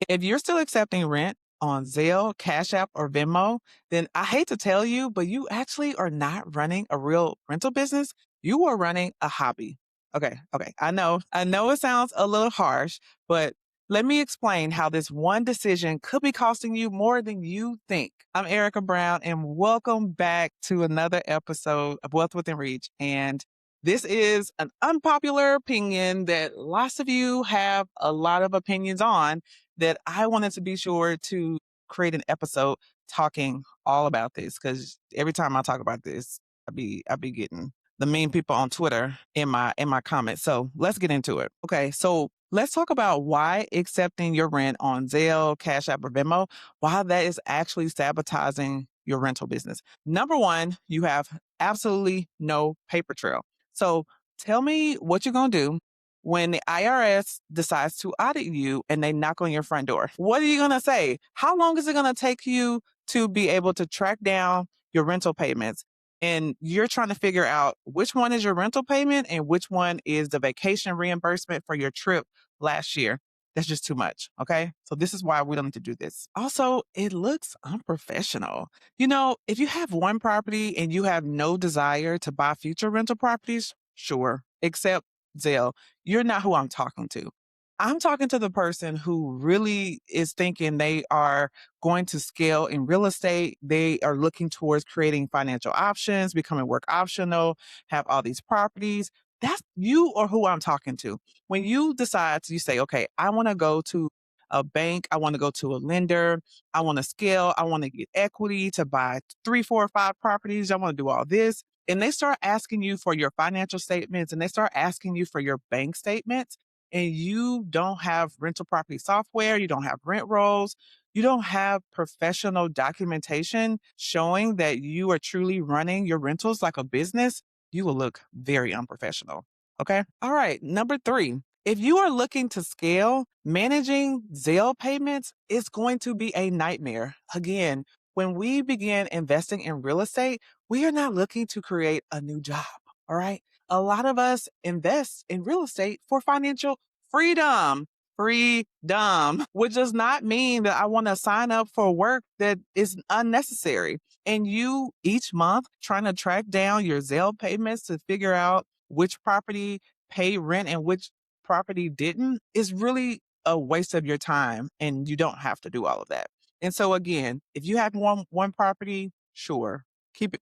If you're still accepting rent on Zelle, CashApp, or Venmo, then I hate to tell you, but you actually are not running a real rental business. You are running a hobby. Okay. I know it sounds a little harsh, but let me explain how this one decision could be costing you more than you think. I'm Erica Brown, and welcome back to another episode of Wealth Within Reach. And this is an unpopular opinion that lots of you have a lot of opinions on that I wanted to be sure to create an episode talking all about this because every time I talk about this, I be getting the mean people on Twitter in my comments. So let's get into it. Okay, so let's talk about why accepting your rent on Zelle, Cash App, or Venmo, why that is actually sabotaging your rental business. Number one, you have absolutely no paper trail. So tell me what you're gonna do when the IRS decides to audit you and they knock on your front door. What are you going to say? How long is it going to take you to be able to track down your rental payments? And you're trying to figure out which one is your rental payment and which one is the vacation reimbursement for your trip last year. That's just too much. Okay. So this is why we don't need to do this. Also, it looks unprofessional. If you have one property and you have no desire to buy future rental properties, sure, except Zelle, you're not who I'm talking to. I'm talking to the person who really is thinking they are going to scale in real estate. They are looking towards creating financial options, becoming work optional, have all these properties. That's you or who I'm talking to. When you decide to, you say, okay, I want to go to a bank. I want to go to a lender. I want to scale. I want to get equity to buy 3, 4, 5 properties. I want to do all this. And they start asking you for your financial statements and they start asking you for your bank statements and you don't have rental property software, you don't have rent rolls, you don't have professional documentation showing that you are truly running your rentals like a business, you will look very unprofessional. Okay. All right. Number three, if you are looking to scale, managing Zelle payments is going to be a nightmare. Again, when we begin investing in real estate, we are not looking to create a new job. All right. A lot of us invest in real estate for financial freedom. Freedom, which does not mean that I want to sign up for work that is unnecessary. And you each month trying to track down your Zelle payments to figure out which property pay rent and which property didn't is really a waste of your time. And you don't have to do all of that. And so again, if you have one property, sure, keep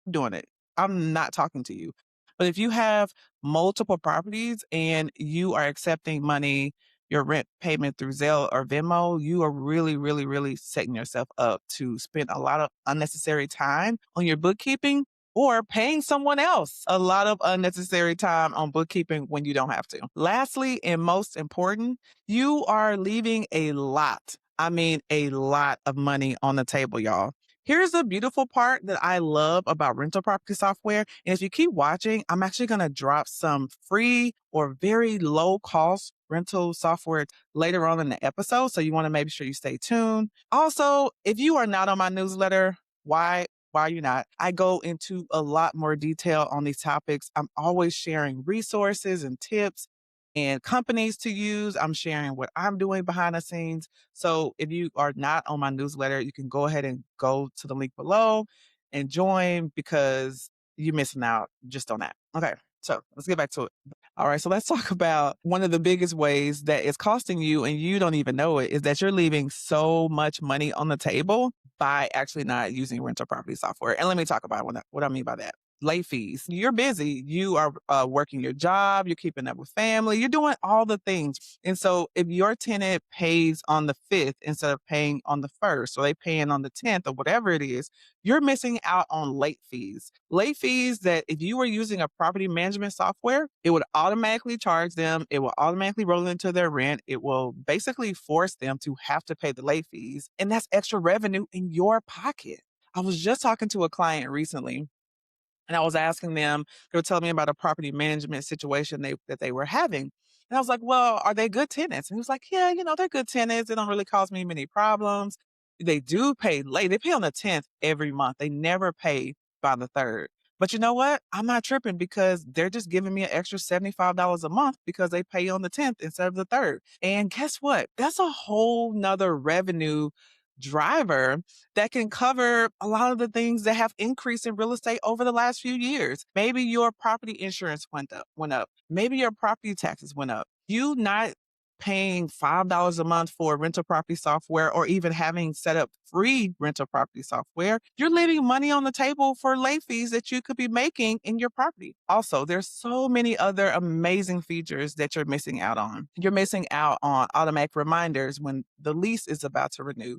doing it. I'm not talking to you. But if you have multiple properties and you are accepting money, your rent payment through Zelle or Venmo, you are really, really, really setting yourself up to spend a lot of unnecessary time on your bookkeeping or paying someone else a lot of unnecessary time on bookkeeping when you don't have to. Lastly, and most important, you are leaving a lot. I mean, a lot of money on the table, y'all. Here's the beautiful part that I love about rental property software. And if you keep watching, I'm actually going to drop some free or very low cost rental software later on in the episode. So you want to make sure you stay tuned. Also, if you are not on my newsletter, why are you not? I go into a lot more detail on these topics. I'm always sharing resources and tips and companies to use. I'm sharing what I'm doing behind the scenes. So if you are not on my newsletter, you can go ahead and go to the link below and join because you're missing out just on that. Okay. So let's get back to it. All right. So let's talk about one of the biggest ways that is costing you and you don't even know it is that you're leaving so much money on the table by actually not using rental property software. And let me talk about what I mean by that. Late fees. You're busy. You are working your job. You're keeping up with family. You're doing all the things. And so if your tenant pays on the 5th instead of paying on the 1st, or they paying on the 10th or whatever it is, you're missing out on late fees. Late fees that if you were using a property management software, it would automatically charge them. It will automatically roll into their rent. It will basically force them to have to pay the late fees. And that's extra revenue in your pocket. I was just talking to a client recently and I was asking them, they were telling me about a property management situation that they were having. And I was like, well, are they good tenants? And he was like, yeah, they're good tenants. They don't really cause me many problems. They do pay late. They pay on the 10th every month. They never pay by the 3rd. But you know what? I'm not tripping because they're just giving me an extra $75 a month because they pay on the 10th instead of the 3rd. And guess what? That's a whole nother revenue driver that can cover a lot of the things that have increased in real estate over the last few years. Maybe your property insurance went up. Maybe your property taxes went up. You not paying $5 a month for rental property software or even having set up free rental property software, you're leaving money on the table for late fees that you could be making in your property. Also, there's so many other amazing features that you're missing out on. You're missing out on automatic reminders when the lease is about to renew.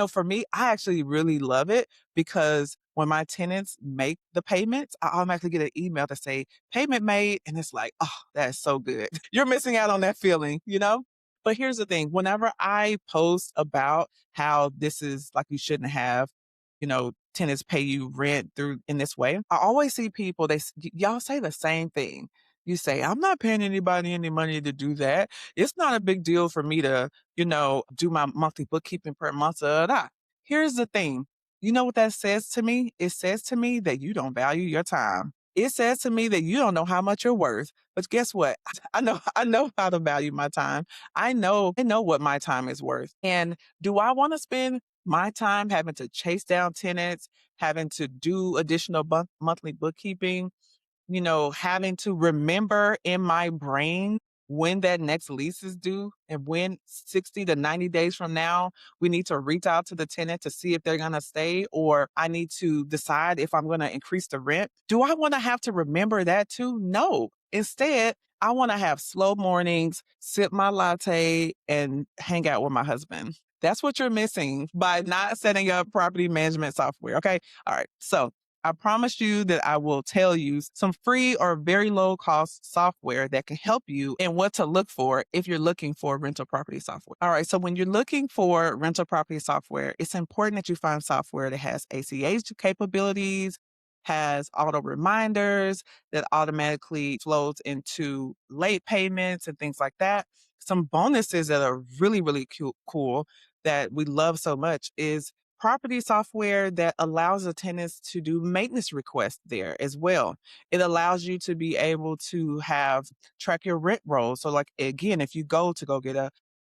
For me, I actually really love it because when my tenants make the payments, I automatically get an email to say payment made. And it's like, oh, that's so good. You're missing out on that feeling. But here's the thing, whenever I post about how this is like you shouldn't have, tenants pay you rent through in this way, I always see people, y'all say the same thing. You say, I'm not paying anybody any money to do that. It's not a big deal for me to, do my monthly bookkeeping per month. Here's the thing. You know what that says to me? It says to me that you don't value your time. It says to me that you don't know how much you're worth. But guess what? I know how to value my time. I know what my time is worth. And do I want to spend my time having to chase down tenants, having to do additional monthly bookkeeping, having to remember in my brain when that next lease is due and when 60 to 90 days from now, we need to reach out to the tenant to see if they're going to stay, or I need to decide if I'm going to increase the rent. Do I want to have to remember that too? No. Instead, I want to have slow mornings, sip my latte, and hang out with my husband. That's what you're missing by not setting up property management software. Okay. All right. So I promise you that I will tell you some free or very low cost software that can help you and what to look for if you're looking for rental property software. All right. So when you're looking for rental property software, it's important that you find software that has ACH capabilities, has auto reminders that automatically flows into late payments and things like that. Some bonuses that are really, really cool that we love so much is property software that allows the tenants to do maintenance requests there as well. It allows you to be able to track your rent roll. So like again, if you go get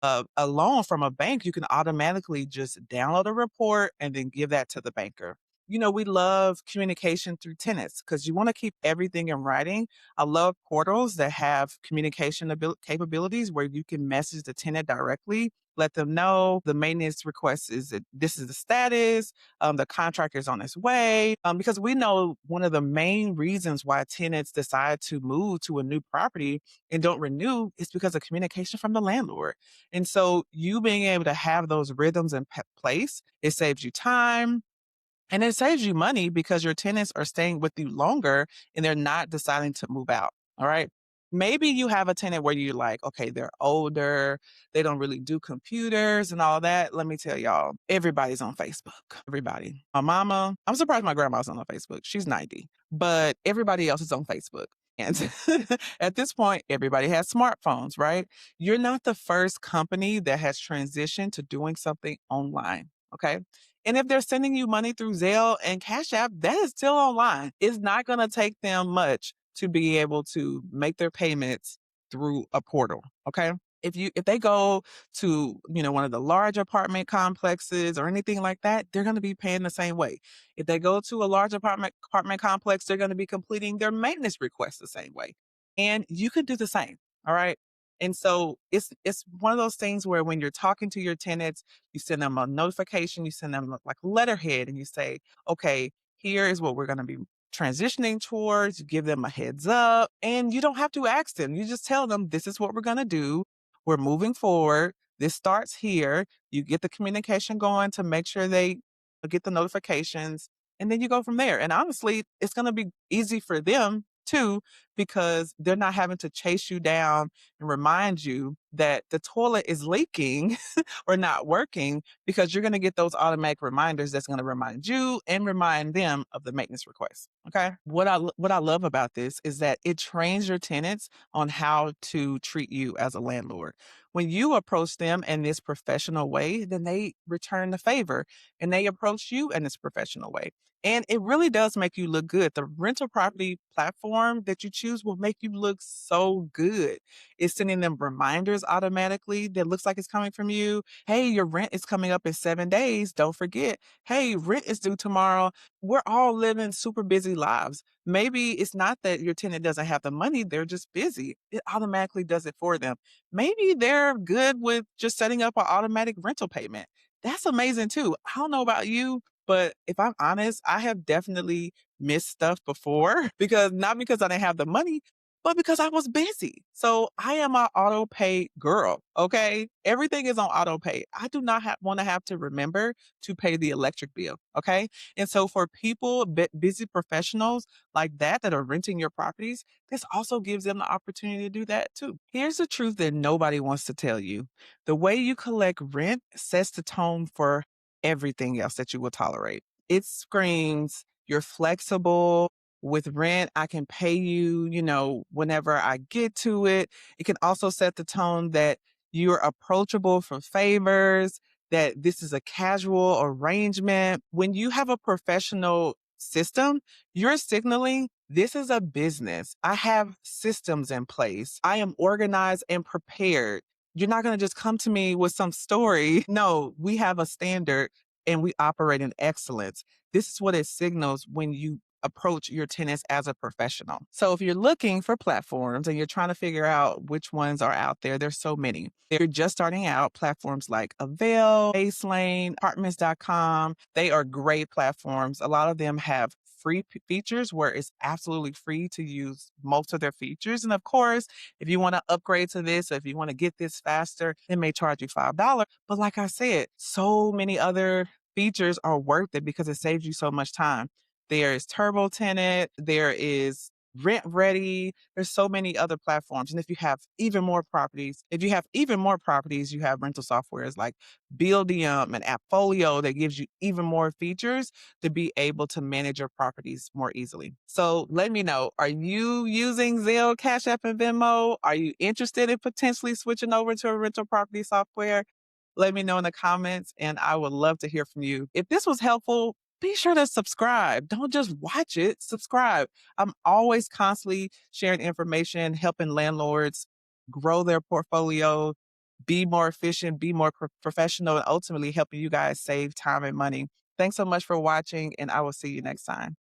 a loan from a bank, you can automatically just download a report and then give that to the banker. We love communication through tenants because you want to keep everything in writing. I love portals that have communication capabilities where you can message the tenant directly, let them know the maintenance request is that this is the status, the contractor is on its way. Because we know one of the main reasons why tenants decide to move to a new property and don't renew is because of communication from the landlord. And so you being able to have those rhythms in place, it saves you time, and it saves you money because your tenants are staying with you longer and they're not deciding to move out. All right. Maybe you have a tenant where you're like, okay, they're older, they don't really do computers and all that. Let me tell y'all, everybody's on Facebook. Everybody. My mama, I'm surprised my grandma's not on Facebook. She's 90, but everybody else is on Facebook. And at this point, everybody has smartphones, right? You're not the first company that has transitioned to doing something online. Okay. And if they're sending you money through Zelle and Cash App, that is still online. It's not going to take them much to be able to make their payments through a portal. Okay. If they go to, one of the large apartment complexes or anything like that, they're going to be paying the same way. If they go to a large apartment complex, they're going to be completing their maintenance requests the same way. And you could do the same. All right. And so it's one of those things where when you're talking to your tenants, you send them a notification, you send them like a letterhead, and you say, okay, here is what we're going to be transitioning towards. You give them a heads up, and you don't have to ask them. You just tell them, this is what we're going to do. We're moving forward. This starts here. You get the communication going to make sure they get the notifications, and then you go from there. And honestly, it's going to be easy for them too, because they're not having to chase you down and remind you that the toilet is leaking or not working, because you're going to get those automatic reminders that's going to remind you and remind them of the maintenance request. Okay. What I love about this is that it trains your tenants on how to treat you as a landlord. When you approach them in this professional way, then they return the favor and they approach you in this professional way. And it really does make you look good. The rental property platform that you choose will make you look so good. It's sending them reminders automatically that looks like it's coming from you. Hey, your rent is coming up in 7 days. Don't forget. Hey, rent is due tomorrow. We're all living super busy lives. Maybe it's not that your tenant doesn't have the money, they're just busy. It automatically does it for them. Maybe they're good with just setting up an automatic rental payment. That's amazing too. I don't know about you, but if I'm honest, I have definitely missed stuff before because not because I didn't have the money, but because I was busy. So I am an auto pay girl. Okay. Everything is on auto pay. I do not want to have to remember to pay the electric bill. Okay. And so for people, busy professionals like that are renting your properties, this also gives them the opportunity to do that too. Here's the truth that nobody wants to tell you: the way you collect rent sets the tone for everything else that you will tolerate. It screams, you're flexible. With rent, I can pay you, whenever I get to it. It can also set the tone that you're approachable for favors, that this is a casual arrangement. When you have a professional system, you're signaling this is a business. I have systems in place. I am organized and prepared. You're not going to just come to me with some story. No, we have a standard and we operate in excellence. This is what it signals when you approach your tenants as a professional. So if you're looking for platforms and you're trying to figure out which ones are out there, there's so many. If you're just starting out, platforms like Avail, Baselane, apartments.com, they are great platforms. A lot of them have free features where it's absolutely free to use most of their features. And of course, if you want to upgrade to this, or if you want to get this faster, it may charge you $5. But like I said, so many other features are worth it because it saves you so much time. There is Turbo Tenant, there is Rent Ready. There's so many other platforms. And if you have even more properties, you have rental softwares like Buildium and Appfolio that gives you even more features to be able to manage your properties more easily. So let me know, are you using Zelle, Cash App, and Venmo? Are you interested in potentially switching over to a rental property software? Let me know in the comments and I would love to hear from you. If this was helpful, be sure to subscribe. Don't just watch it, subscribe. I'm always constantly sharing information, helping landlords grow their portfolio, be more efficient, be more professional, and ultimately helping you guys save time and money. Thanks so much for watching, and I will see you next time.